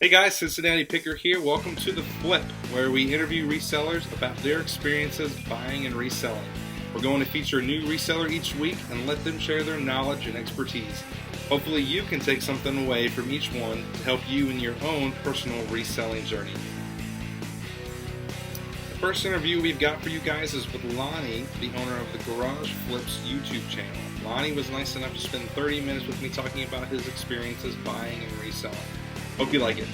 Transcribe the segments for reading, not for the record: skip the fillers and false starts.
Hey guys, Cincinnati Picker here. Welcome to The Flip, where we interview resellers about their experiences buying and reselling. We're going to feature a new reseller each week and let them share their knowledge and expertise. Hopefully you can take something away from each one to help you in your own personal reselling journey. The first interview we've got for you guys is with Lonnie, the owner of the GarageFlips YouTube channel. Lonnie was nice enough to spend 30 minutes with me talking about his experiences buying and reselling. Hope you like it.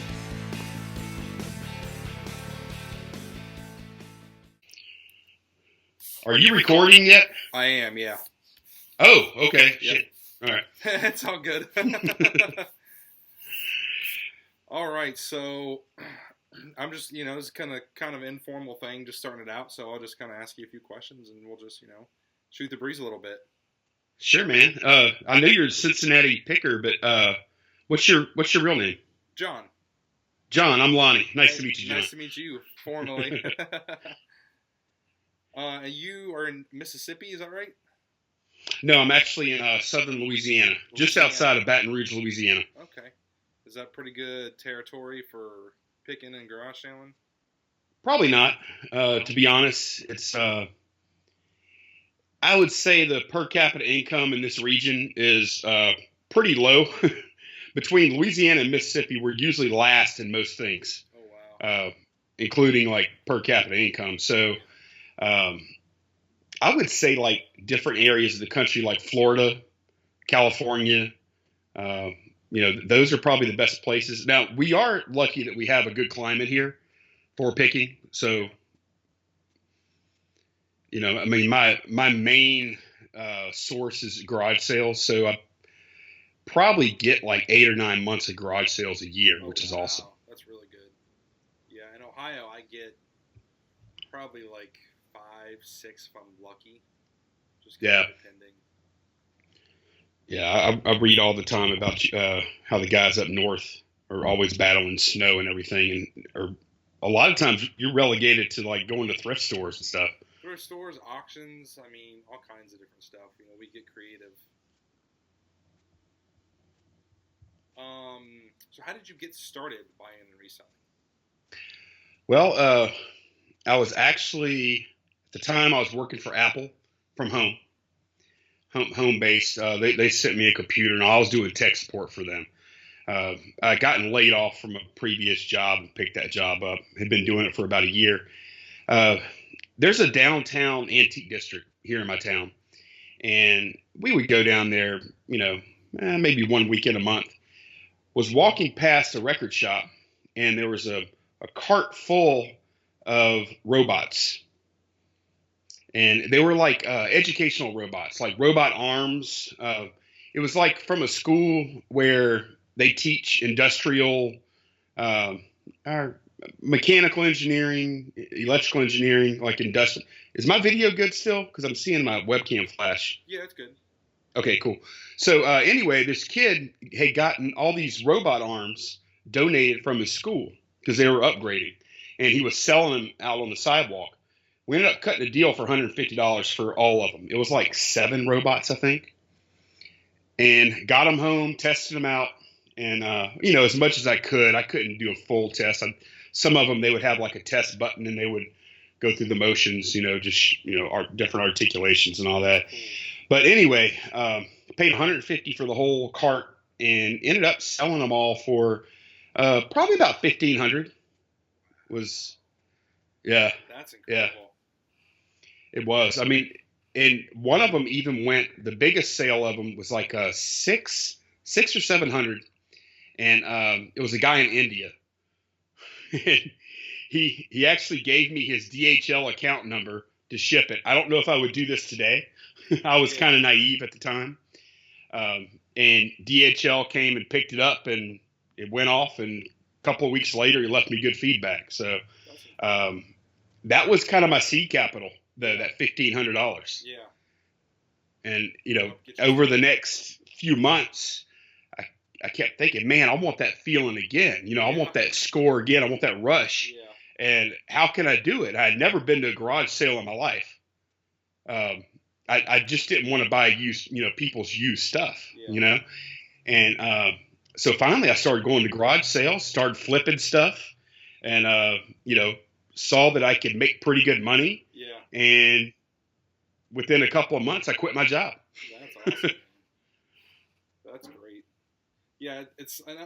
Are you recording yet? I am, yeah. Oh, okay. Yep. Shit. All right. It's all good. All right, so I'm just, it's kind of informal thing, just starting it out. So I'll just kind of ask you a few questions, and we'll just, shoot the breeze a little bit. Sure, man. I know you're a Cincinnati Picker, but what's your real name? John. John. I'm Lonnie. Nice to meet you, John. Nice to meet you, formally. You are in Mississippi, is that right? No, I'm actually in southern Louisiana, just outside of Baton Rouge, Louisiana. Okay. Is that pretty good territory for picking and garage sailing? Probably not. To be honest, it's. I would say the per capita income in this region is pretty low. Between Louisiana and Mississippi, we're usually last in most things. Oh, wow. Including like per capita income. So I would say like different areas of the country, like Florida, California, those are probably the best places. Now, we are lucky that we have a good climate here for picking. So, my main source is garage sales. So I probably get like 8 or 9 months of garage sales a year, which is awesome. That's really good. Yeah, in Ohio, I get probably like 5, 6 if I'm lucky. Just depending. Yeah, I read all the time about how the guys up north are always battling snow and everything, or a lot of times you're relegated to like going to thrift stores and stuff. Thrift stores, auctions, all kinds of different stuff. We get creative. So how did you get started buying and reselling? Well, I was actually, at the time I was working for Apple from home based. They sent me a computer and I was doing tech support for them. I gotten laid off from a previous job and picked that job up. Had been doing it for about a year. There's a downtown antique district here in my town, and we would go down there, maybe 1 weekend a month. Was walking past a record shop, and there was a cart full of robots. And they were like educational robots, like robot arms. It was like from a school where they teach industrial, mechanical engineering, electrical engineering, like industrial. Is my video good still? Because I'm seeing my webcam flash. Yeah, it's good. Okay, cool. So anyway, this kid had gotten all these robot arms donated from his school because they were upgrading, and he was selling them out on the sidewalk. We ended up cutting a deal for $150 for all of them. It was like 7 robots, I think, and got them home, tested them out, and as much as I couldn't do a full test. Some of them, they would have like a test button, and they would go through the motions, different articulations and all that. But anyway, paid $150 for the whole cart and ended up selling them all for probably about $1,500. Yeah. That's incredible. Yeah, it was. And one of them even went. The biggest sale of them was like a six or 700, and it was a guy in India. He actually gave me his DHL account number to ship it. I don't know if I would do this today. I was kind of naive at the time. And DHL came and picked it up, and it went off. And a couple of weeks later, he left me good feedback. So that was kind of my seed capital, that $1,500. Yeah. And, over the next few months, I kept thinking, man, I want that feeling again. I want that score again. I want that rush. Yeah. And how can I do it? I had never been to a garage sale in my life. I just didn't want to buy used, people's used stuff, And so finally I started going to garage sales, started flipping stuff, and saw that I could make pretty good money. Yeah. And within a couple of months, I quit my job. That's awesome. That's great. Yeah,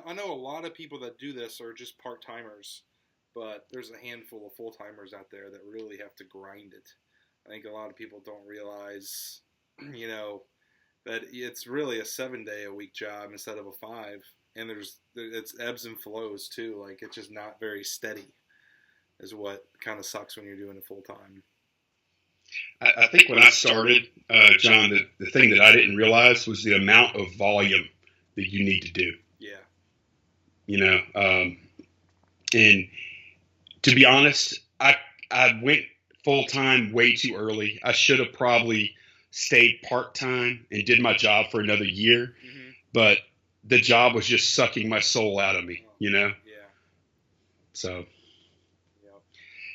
I know a lot of people that do this are just part-timers, but there's a handful of full-timers out there that really have to grind it. I think a lot of people don't realize, that it's really a 7-day-a-week job instead of a 5, and it's ebbs and flows too. Like, it's just not very steady, is what kind of sucks when you're doing it full-time. I think when I started, John, the thing that I didn't realize was the amount of volume that you need to do. Yeah. And to be honest, I went full-time way too early. I should have probably stayed part-time and did my job for another year, Mm-hmm. but the job was just sucking my soul out of me, Yeah. So. Yep.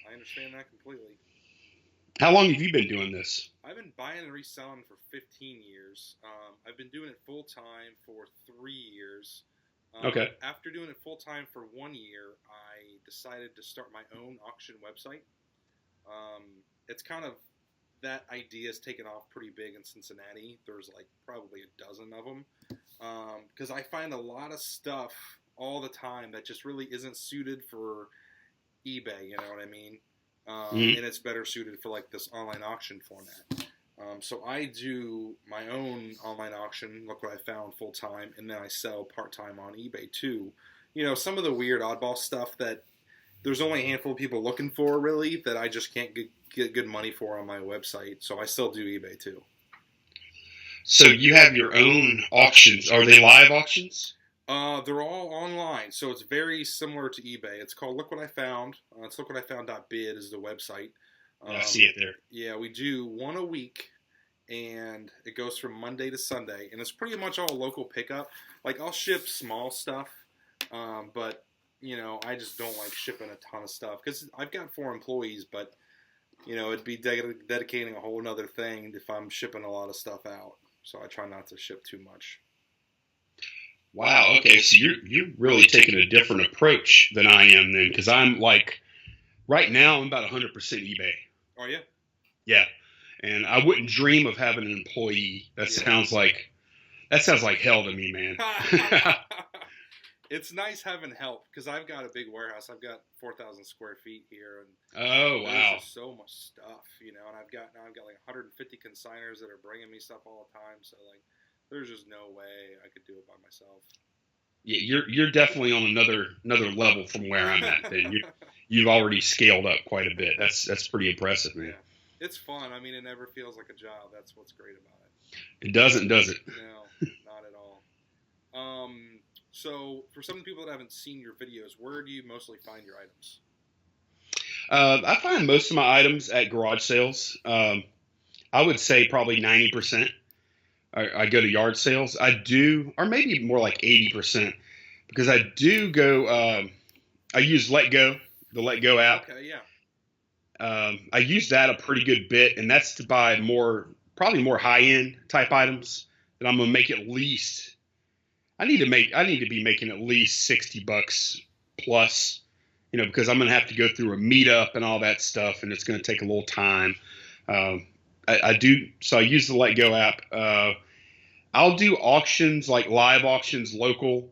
I understand that completely. How long have you been doing this? I've been buying and reselling for 15 years. I've been doing it full-time for 3 years. Okay. After doing it full-time for 1 year, I decided to start my own auction website. It's kind of, that idea has taken off pretty big in Cincinnati. There's like probably a dozen of them. Because I find a lot of stuff all the time that just really isn't suited for eBay, you know what I mean? And it's better suited for like this online auction format. So I do my own online auction, look what I found, full-time, and then I sell part-time on eBay too. Some of the weird oddball stuff that there's only a handful of people looking for, really, that I just can't get good money for on my website. So I still do eBay too. So you have your own auctions. Are they live auctions? They're all online, so it's very similar to eBay. It's called Look What I Found. It's lookwhatifound.bid is the website. I see it there. Yeah, we do one a week, and it goes from Monday to Sunday, and it's pretty much all local pickup. Like, I'll ship small stuff, but, I just don't like shipping a ton of stuff, because I've got 4 employees, but, it'd be dedicating a whole nother thing if I'm shipping a lot of stuff out, so I try not to ship too much. Wow. Okay. So you're really taking a different approach than I am then, because I'm like, right now I'm about 100% eBay. Oh yeah. Yeah. And I wouldn't dream of having an employee. That sounds like hell to me, man. It's nice having help, because I've got a big warehouse. I've got 4,000 square feet here, and oh wow, there's just so much stuff, and I've got like 150 consigners that are bringing me stuff all the time. So like, there's just no way I could do it by myself. Yeah, you're definitely on another level from where I'm at. Then you've already scaled up quite a bit. That's pretty impressive, man. Yeah. It's fun. I mean, it never feels like a job. That's what's great about it. It doesn't, does it? No, not at all. So for some people that haven't seen your videos, where do you mostly find your items? I find most of my items at garage sales. I would say probably 90%. I go to yard sales. I do, or maybe more like 80%, because I do go. I use the Let Go app. Okay, yeah. I use that a pretty good bit, and that's to buy probably more high-end type items that I'm gonna make at least. I need to be making at least $60 plus, because I'm gonna have to go through a meetup and all that stuff, and it's gonna take a little time. I do, so I use the Let Go app. I'll do auctions, like live auctions, local,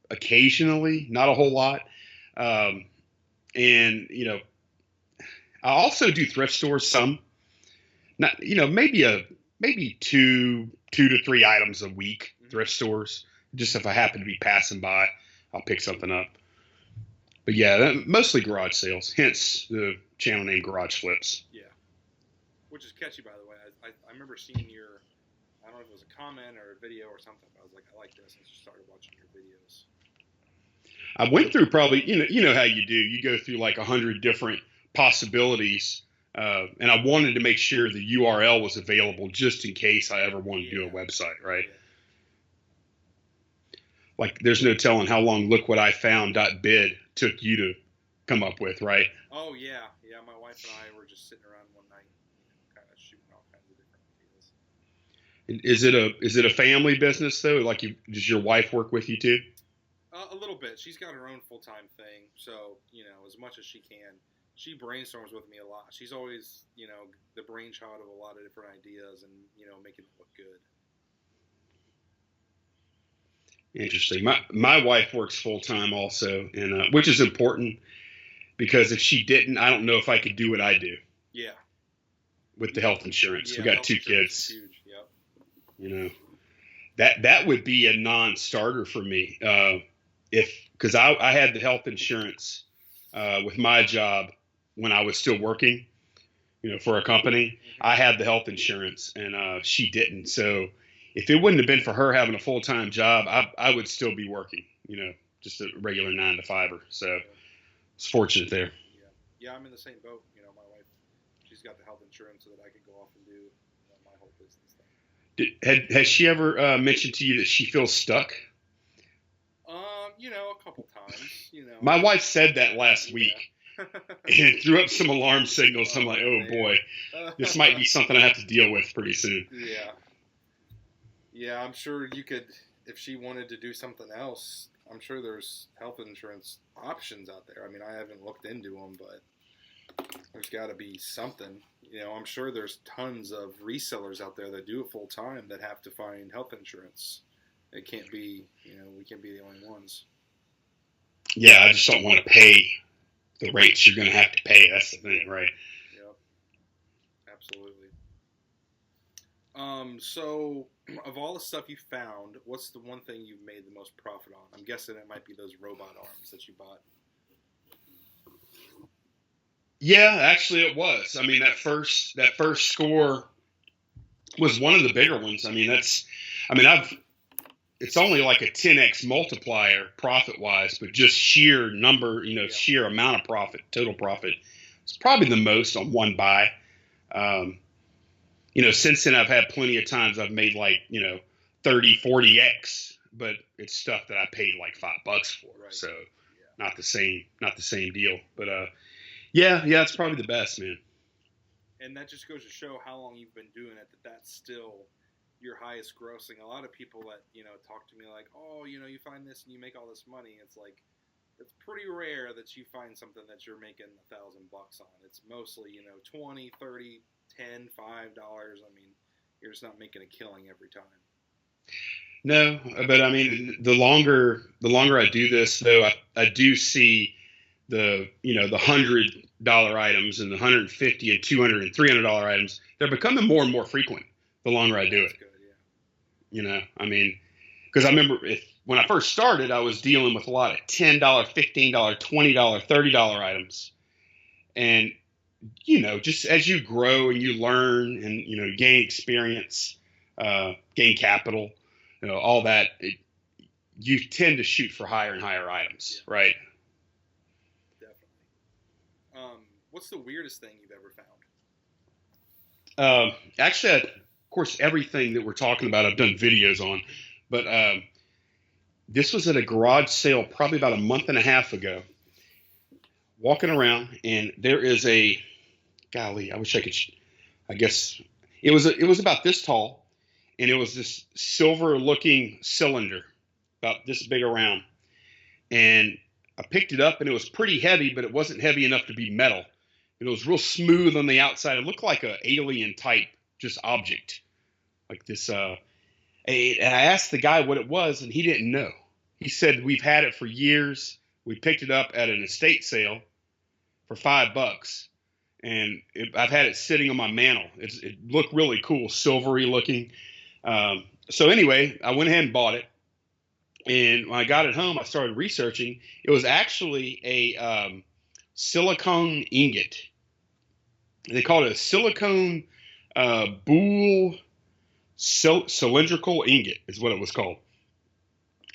occasionally, not a whole lot. And I also do thrift stores some. Not, maybe 2 to 3 items a week, thrift stores. Just if I happen to be passing by, I'll pick something up. But yeah, mostly garage sales, hence the channel name GarageFlips. Yeah. Which is catchy, by the way. I remember seeing I don't know if it was a comment or a video or something, but I was like, I like this, and just started watching your videos. I went through probably, you know how you do. You go through like 100 different possibilities, and I wanted to make sure the URL was available just in case I ever wanted to do a website, right? Yeah. Like, there's no telling how long lookWhatIFound.bid took you to come up with, right? Oh, yeah. Yeah, my wife and I were just sitting around one night kind of shooting all kinds of different ideas. Is it a family business, though? Like, does your wife work with you, too? A little bit. She's got her own full-time thing, so, as much as she can. She brainstorms with me a lot. She's always, the brainchild of a lot of different ideas and, making it look good. Interesting. My wife works full-time also, and which is important because if she didn't, I don't know if I could do what I do. Yeah. With the health insurance. Yeah, we got 2 kids. Huge. Yep. That would be a non-starter for me. Because I had the health insurance with my job when I was still working, for a company. I had the health insurance and she didn't. So if it wouldn't have been for her having a full-time job, I would still be working, just a regular 9 to 5er. So it's fortunate there. Yeah, I'm in the same boat. My wife, she's got the health insurance so that I could go off and do my whole business thing. Has she ever mentioned to you that she feels stuck? A couple times. My wife said that last week. And it threw up some alarm signals. I'm like, oh boy, this might be something I have to deal with pretty soon. Yeah, I'm sure you could, if she wanted to do something else, I'm sure there's health insurance options out there. I mean, I haven't looked into them, but there's got to be something. I'm sure there's tons of resellers out there that do it full time that have to find health insurance. It can't be, we can't be the only ones. Yeah, I just don't want to pay the rates you're going to have to pay. That's the thing, right? Yep. Absolutely. So of all the stuff you found, what's the one thing you've made the most profit on? I'm guessing it might be those robot arms that you bought. Yeah, actually it was. I mean, that first score was one of the bigger ones. It's only like a 10x multiplier profit-wise, but just sheer number, sheer amount of profit, total profit, it's probably the most on one buy. Since then I've had plenty of times I've made like, 30, 40x, but it's stuff that I paid like $5 for. Right. So not the same deal, but yeah, it's probably the best, man. And that just goes to show how long you've been doing it, that's still your highest grossing. A lot of people that, talk to me like, oh, you find this and you make all this money. It's like, it's pretty rare that you find something that you're making $1,000 on. It's mostly, 20, 30, 10, $5. I mean, you're just not making a killing every time. No, but I mean, the longer I do this, though, I do see the the $100 items and the $150 and $200 and $300 items. They're becoming more and more frequent the longer I do it. Good, yeah. Because I remember when I first started, I was dealing with a lot of $10, $15, $20, $30 items, and just as you grow and you learn and gain experience, gain capital, all that, you tend to shoot for higher and higher items, right? Definitely. What's the weirdest thing you've ever found? Actually, of course, everything that we're talking about, I've done videos on, but this was at a garage sale probably about a month and a half ago. Walking around, and there is golly, I wish I could. I guess it was about this tall, and it was this silver-looking cylinder, about this big around. And I picked it up, and it was pretty heavy, but it wasn't heavy enough to be metal. It was real smooth on the outside. It looked like an alien type, just object, like this. And I asked the guy what it was, and he didn't know. He said, "We've had it for years. We picked it up at an estate sale for $5. And I've had it sitting on my mantle. It looked really cool, silvery looking. So anyway, I went ahead and bought it. And when I got it home, I started researching. It was actually a silicone ingot. They called it a silicone boule cylindrical ingot is what it was called.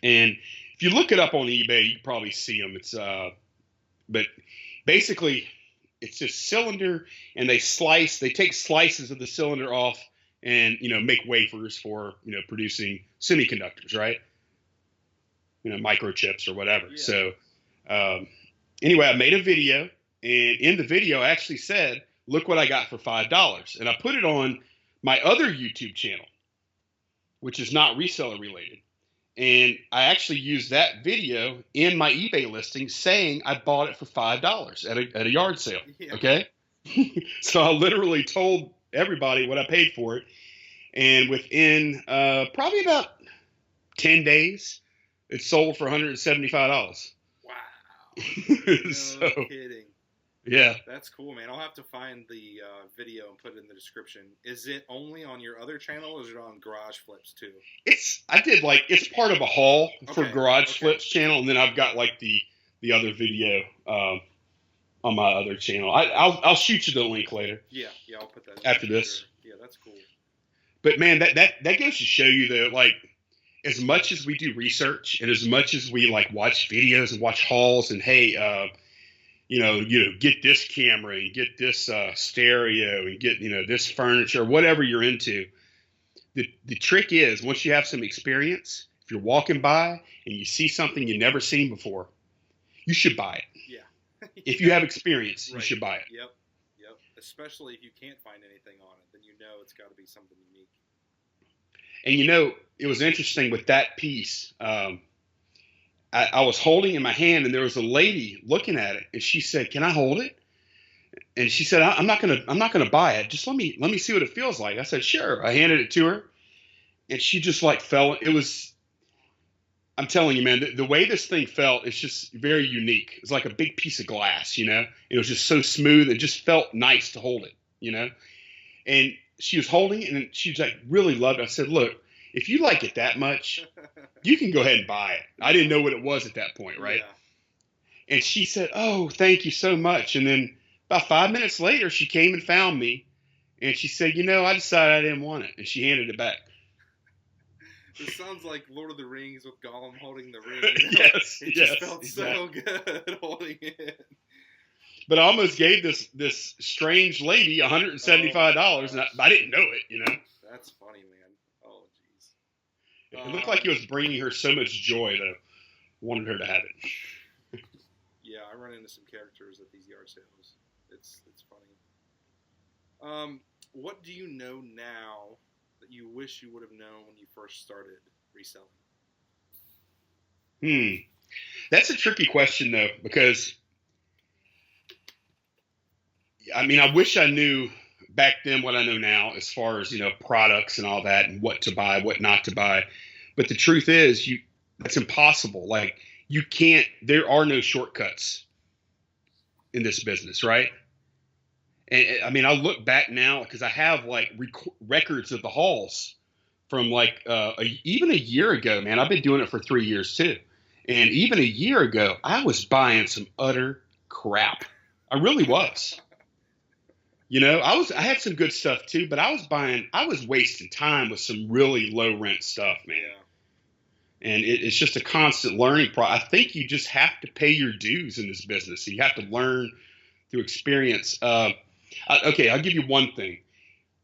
And if you look it up on eBay, you can probably see them. But basically, it's just cylinder, and they take slices of the cylinder off and, make wafers for, producing semiconductors, right? Microchips or whatever. Yeah. So anyway, I made a video, and in the video I actually said, look what I got for $5. And I put it on my other YouTube channel, which is not reseller related. And I actually used that video in my eBay listing saying I bought it for $5 at a yard sale. Yeah. Okay. So I literally told everybody what I paid for it. And within probably about 10 days, it sold for $175. Wow. No So, kidding. yeah. That's cool, man. I'll have to find the video and put it in the description. Is it only on your other channel, or is it on GarageFlips too? It's part of a haul for GarageFlips channel, and then I've got like the other video on my other channel. I'll shoot you the link later. Yeah, I'll put that in after this. Sure. Yeah, that's cool. But man, that goes to show you that, like, as much as we do research and as much as we like watch videos and watch hauls and hey, get this camera and get this stereo and get this furniture, whatever you're into. The trick is, once you have some experience, if you're walking by and you see something you've never seen before, you should buy it. Yeah. If you have experience, right. You should buy it. Yep. Especially if you can't find anything on it, then it's got to be something unique. And it was interesting with that piece. I was holding in my hand, and there was a lady looking at it, and she said, "Can I hold it?" And she said, "I'm not gonna buy it. Just let me see what it feels like." I said, "Sure." I handed it to her, and she just like fell. It was, I'm telling you, man, the way this thing felt, it's just very unique. It's like a big piece of glass, It was just so smooth. It just felt nice to hold it, And she was holding it, and she was like really loved it. I said, "Look, if you like it that much, you can go ahead and buy it." I didn't know what it was at that point, right? Yeah. And she said, "Oh, thank you so much." And then about 5 minutes later, she came and found me, and she said, "I decided I didn't want it," and she handed it back. It sounds like Lord of the Rings with Gollum holding the ring. Yes, it just felt so good holding it. But I almost gave this strange lady $175, and I didn't know it, That's funny, man. Oh, jeez. It looked like it was bringing her so much joy that I wanted her to have it. Yeah, I run into some characters at these yard sales. It's funny. What do you know now that you wish you would have known when you first started reselling? That's a tricky question, though, because I wish I knew back then what I know now as far as, products and all that and what to buy, what not to buy. But the truth is, that's impossible. Like, you can't, there are no shortcuts in this business, right? And I look back now because I have like records of the hauls from like even a year ago, man. I've been doing it for 3 years too. And even a year ago, I was buying some utter crap. I really was. I had some good stuff too, but I was wasting time with some really low rent stuff, man. Yeah. And it's just a constant learning process. I think you just have to pay your dues in this business. So you have to learn through experience. Okay, I'll give you one thing.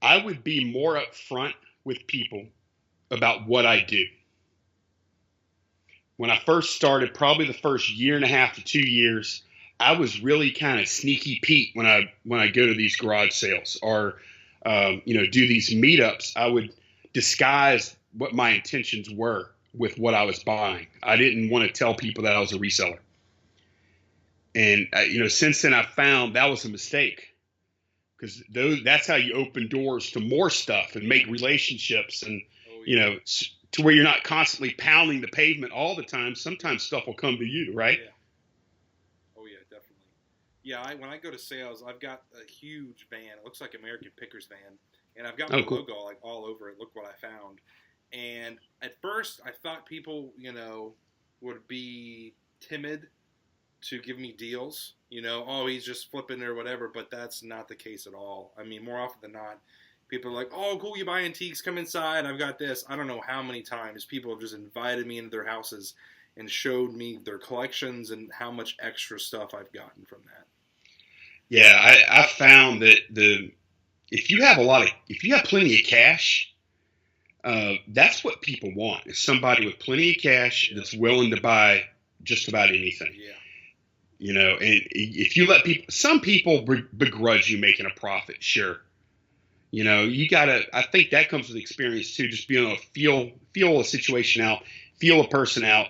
I would be more upfront with people about what I do. When I first started, probably the first year and a half to 2 years, I was really kind of sneaky Pete when I go to these garage sales or do these meetups. I would disguise what my intentions were with what I was buying. I didn't want to tell people that I was a reseller. And since then I found that was a mistake, because that's how you open doors to more stuff and make relationships and to where you're not constantly pounding the pavement all the time. Sometimes stuff will come to you, right? Yeah. Yeah, when I go to sales, I've got a huge van. It looks like American Pickers van, and I've got my logo like all over it. Look what I found. And at first, I thought people, would be timid to give me deals. Oh, he's just flipping or whatever. But that's not the case at all. I mean, more often than not, people are like, "Oh, cool, you buy antiques? Come inside. I've got this." I don't know how many times people have just invited me into their houses and showed me their collections and how much extra stuff I've gotten from that. Yeah, I found that if you have plenty of cash, that's what people want, is somebody with plenty of cash that's willing to buy just about anything. Yeah. And if you let some people begrudge you making a profit, sure. I think that comes with experience too, just being able to feel a situation out feel a person out.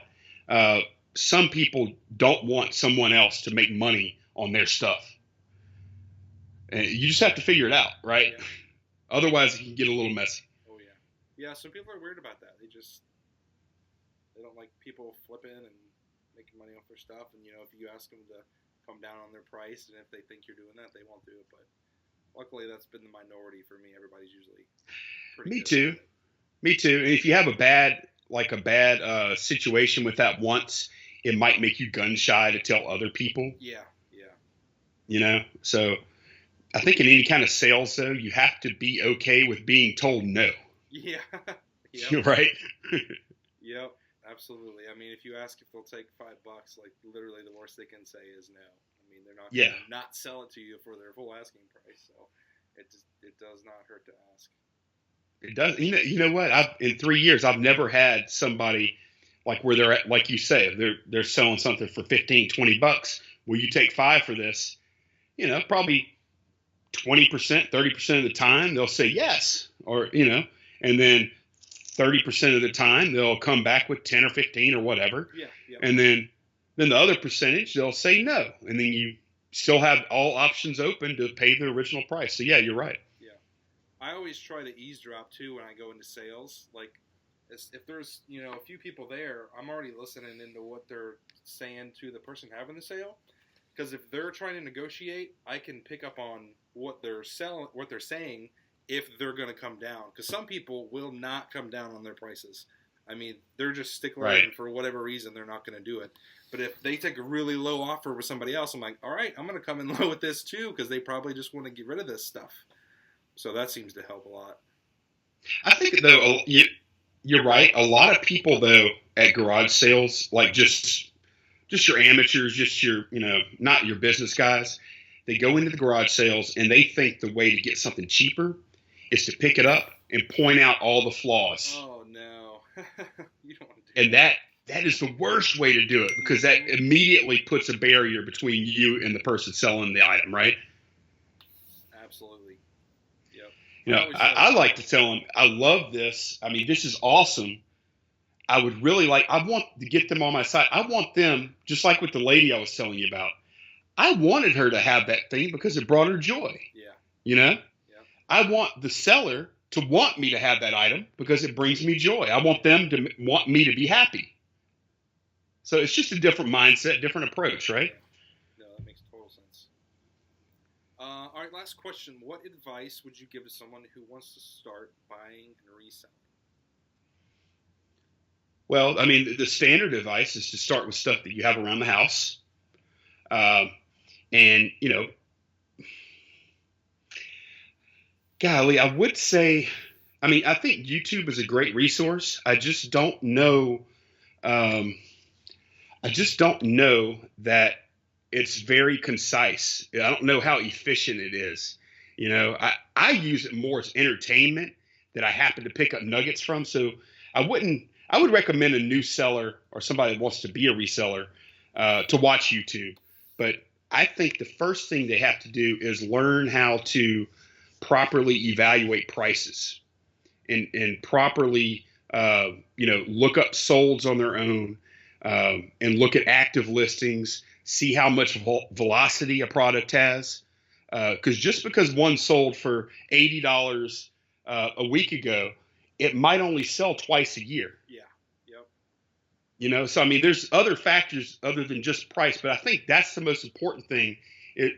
Some people don't want someone else to make money on their stuff. And you just have to figure it out, right? Yeah. Otherwise, it can get a little messy. Oh yeah, yeah. Some people are weird about that. They don't like people flipping and making money off their stuff. And if you ask them to come down on their price, and if they think you're doing that, they won't do it. But luckily, that's been the minority for me. Everybody's usually pretty good. Me too. And if you have a bad situation with that once, it might make you gun shy to tell other people. Yeah. So I think in any kind of sales, though, you have to be okay with being told no. Yeah. Yep. Right? Yep, absolutely. I mean, if you ask if they'll take $5, like literally the worst they can say is no. I mean, they're not going to not sell it to you for their full asking price. So it does not hurt to ask. It does. You know what? In 3 years, I've never had somebody like where they're at, like you say, they're selling something for $15, $20. Will you take $5 for this? Probably 20%, 30% of the time they'll say yes, and then 30% of the time they'll come back with 10 or 15 or whatever. Yeah. And then the other percentage they'll say no, and then you still have all options open to pay the original price. So yeah, you're right. Yeah, I always try to eavesdrop too when I go into sales. Like, if there's a few people there, I'm already listening into what they're saying to the person having the sale. Because if they're trying to negotiate, I can pick up on what they're saying if they're going to come down. Because some people will not come down on their prices. I mean, they're just sticklers, right. And for whatever reason, they're not going to do it. But if they take a really low offer with somebody else, I'm like, all right, I'm going to come in low with this too, because they probably just want to get rid of this stuff. So that seems to help a lot. I think, though, you're right. A lot of people, though, at garage sales, like just your amateurs, just your, not your business guys, they go into the garage sales and they think the way to get something cheaper is to pick it up and point out all the flaws. Oh, no. You don't want to do and that is the worst way to do it, because that immediately puts a barrier between you and the person selling the item, right? Absolutely. Yep. I like to tell them, I love this. I mean, this is awesome. I would really I want to get them on my side. I want them, just like with the lady I was telling you about, I wanted her to have that thing because it brought her joy. Yeah. Yeah. I want the seller to want me to have that item because it brings me joy. I want them to want me to be happy. So it's just a different mindset, different approach, right? No, that makes total sense. All right, last question. What advice would you give to someone who wants to start buying and reselling? Well, I mean, the standard advice is to start with stuff that you have around the house. And, golly, I would say, I think YouTube is a great resource. I just don't know. I just don't know that it's very concise. I don't know how efficient it is. I use it more as entertainment that I happen to pick up nuggets from. So I would recommend a new seller or somebody that wants to be a reseller to watch YouTube. But I think the first thing they have to do is learn how to properly evaluate prices and properly, look up solds on their own and look at active listings, see how much velocity a product has. Because just because one sold for $80 a week ago, it might only sell twice a year. Yeah. Yep. So there's other factors other than just price, but I think that's the most important thing,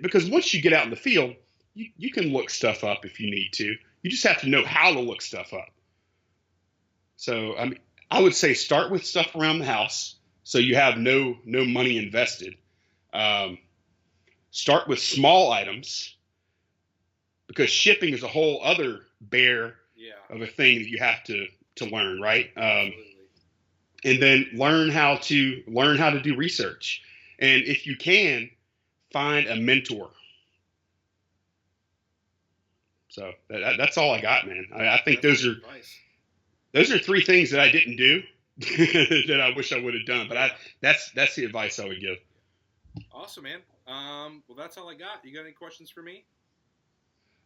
because once you get out in the field, you can look stuff up if you need to. You just have to know how to look stuff up. So I would say start with stuff around the house, so you have no money invested. Start with small items, because shipping is a whole other bear of a thing that you have to learn, right? And then learn how to do research. And if you can, find a mentor. So that's all I got, man. I think those are three things that I didn't do that I wish I would have done. But that's the advice I would give. Awesome, man. Well, that's all I got. You got any questions for me?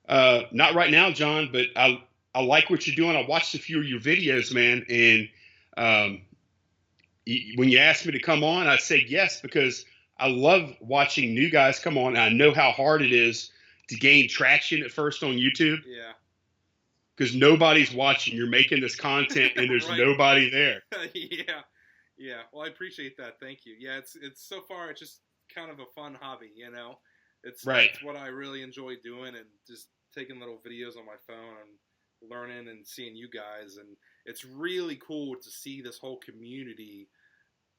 Not right now, John, but I like what you're doing. I watched a few of your videos, man, and when you asked me to come on, I said yes, because I love watching new guys come on. And I know how hard it is to gain traction at first on YouTube. Yeah. Because nobody's watching. You're making this content and there's Right. nobody there. Yeah. Yeah. Well, I appreciate that. Thank you. Yeah. It's so far, it's just kind of a fun hobby, you know? It's what I really enjoy doing, and just taking little videos on my phone and learning and seeing you guys. And it's really cool to see this whole community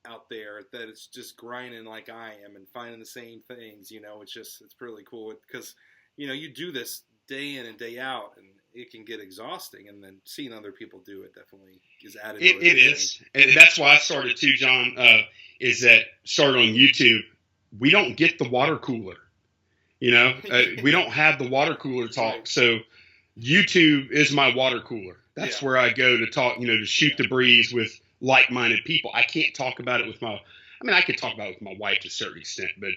out there that it's just grinding like I am and finding the same things, you know. It's really cool because, you know, you do this day in and day out, and it can get exhausting, and then seeing other people do it definitely is added. It is. And that's why I started too, John, is that started on YouTube. We don't get the water cooler, you know, we don't have the water cooler talk. Right. So YouTube is my water cooler. That's where I go to talk, you know, to shoot the breeze with like-minded people. I can't talk about it with I could talk about it with my wife to a certain extent, but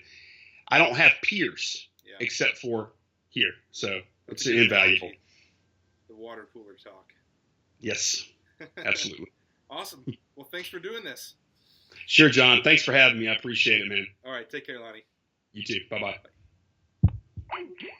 I don't have peers except for here. So it's invaluable. The water cooler talk. Yes, absolutely. Awesome. Well, thanks for doing this. Sure, John. Thanks for having me. I appreciate it, man. All right. Take care, Lonnie. You too. Bye-bye. Bye.